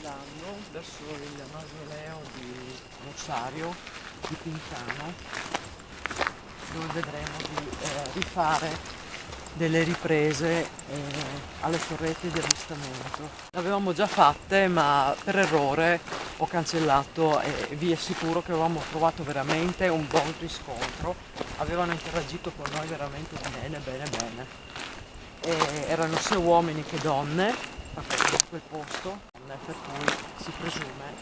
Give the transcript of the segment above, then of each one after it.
andando verso il mausoleo di Rossario di Pinzano, dove vedremo di rifare delle riprese alle torrette di avvistamento. Le avevamo già fatte, ma per errore ho cancellato e vi assicuro che avevamo trovato veramente un buon riscontro. Avevano interagito con noi veramente bene, bene, bene. E erano sia uomini che donne in quel posto, per cui si presume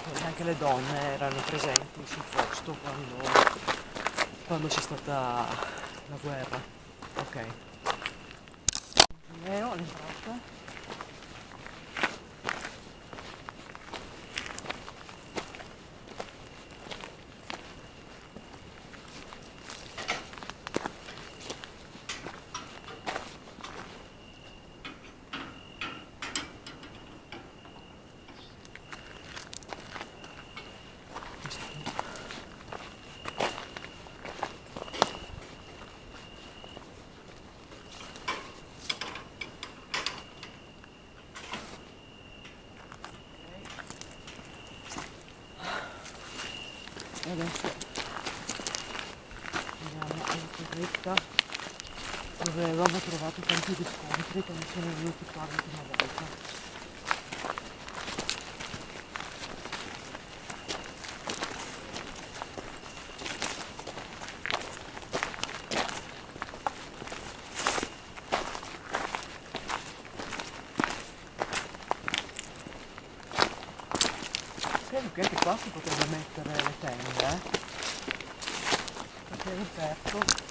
che anche le donne erano presenti sul posto quando c'è stata la guerra. Ok. Leo all'entrata. E adesso andiamo alla torretta dove avevamo trovato tanti riscontri che mi sono venuti qua l'ultima volta. Credo che anche qua si potrebbe mettere le tende, perché è aperto.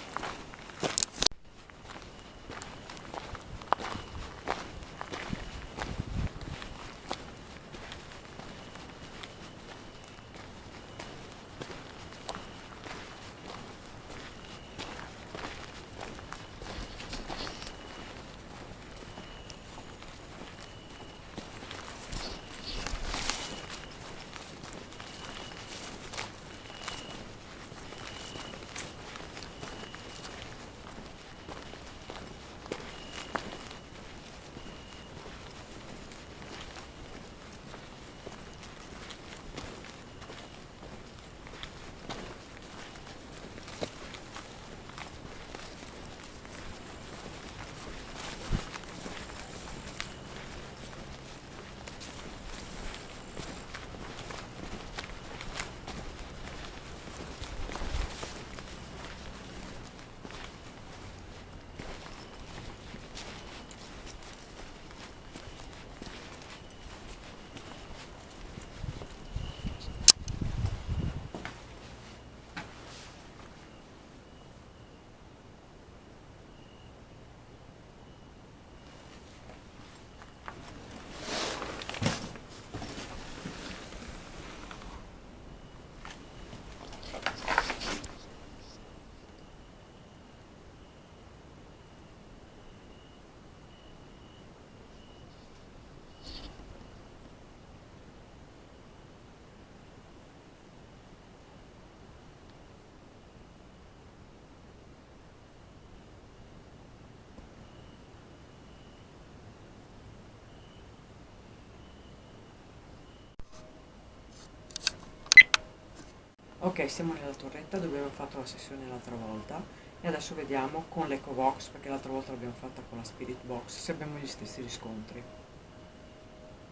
Ok, siamo nella torretta dove abbiamo fatto la sessione l'altra volta e adesso vediamo con l'EcoVox, perché l'altra volta l'abbiamo fatta con la Spirit Box, se abbiamo gli stessi riscontri.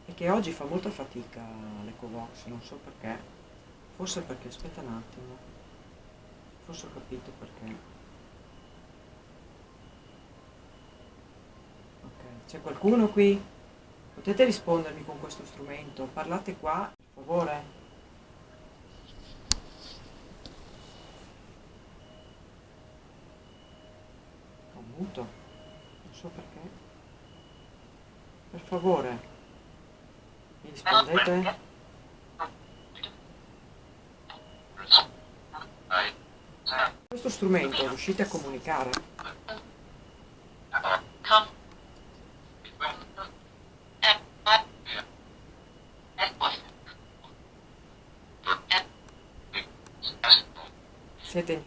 E che oggi fa molta fatica l'EcoVox, non so perché. Forse perché, aspetta un attimo, forse ho capito perché. Ok, c'è qualcuno qui? Potete rispondermi con questo strumento? Parlate qua, per favore? Ho muto, non so perché. Per favore, mi rispondete? Questo strumento riuscite a comunicare? Siete in...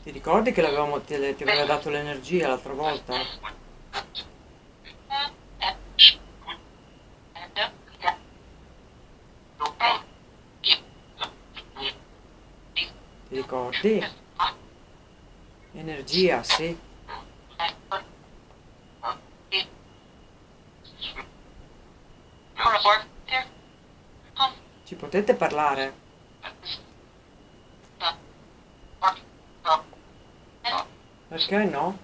Ti ricordi che ti aveva dato l'energia l'altra volta? Ti ricordi? Energia, sì. Ci potete parlare? Perché no?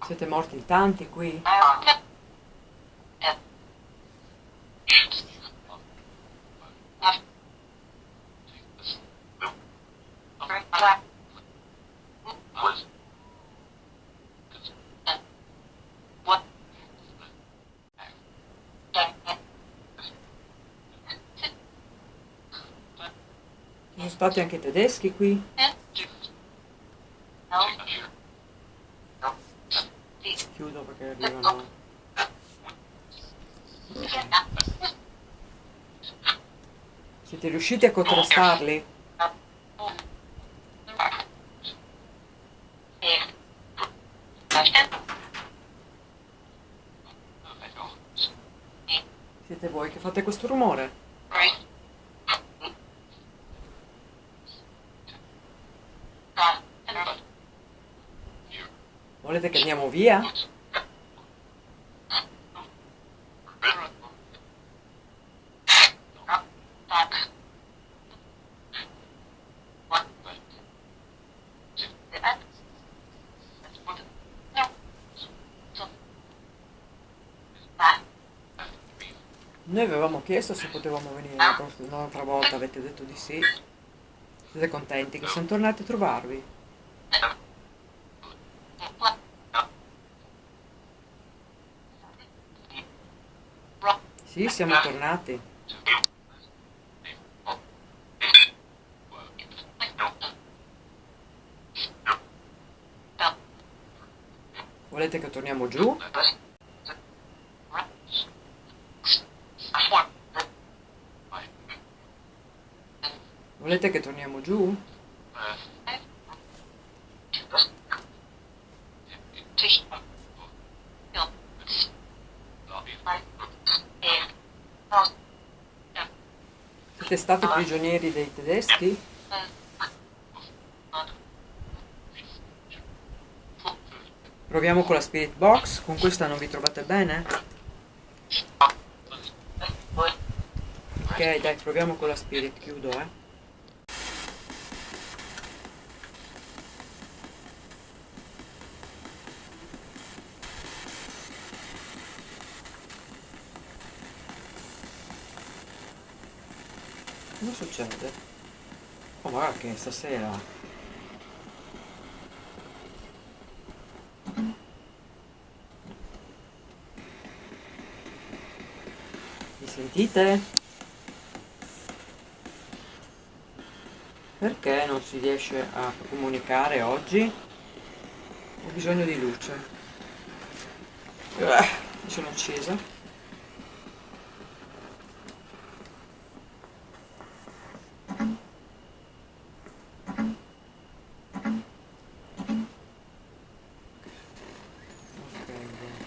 Siete morti in tanti qui? Ci sono stati anche i tedeschi qui? Chiudo perché arrivano. Siete riusciti a contrastarli? Siete voi che fate questo rumore? Volete che andiamo via? Noi avevamo chiesto se potevamo venire un'altra volta, avete detto di sì. Siete contenti che siamo tornati a trovarvi? Sì, siamo tornati. Volete che torniamo giù? Volete che torniamo giù? Siete stati prigionieri dei tedeschi? Proviamo con la Spirit Box, con questa non vi trovate bene? Ok, dai, proviamo con la Spirit, chiudo, Cosa succede? Oh, guarda che stasera... Mi sentite? Perché non si riesce a comunicare oggi? Ho bisogno di luce. Mi sono accesa. Ok, bene.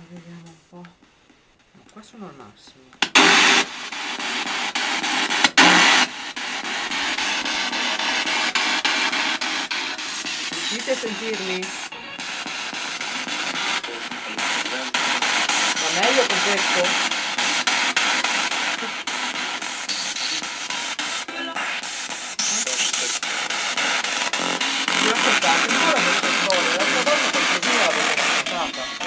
Vediamo un po'. Ma qua sono al massimo. Riuscite a sentirmi? Va meglio con questo? Io ho ascoltato ancora questa storia, l'altra volta qualcosina l'avevo raccontata.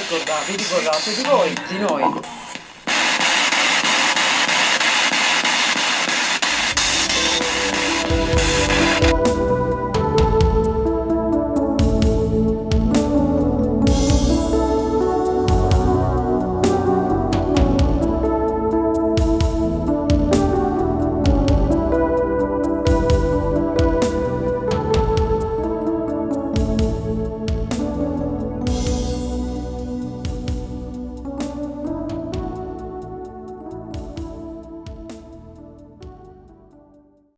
vi ricordate di voi, di noi.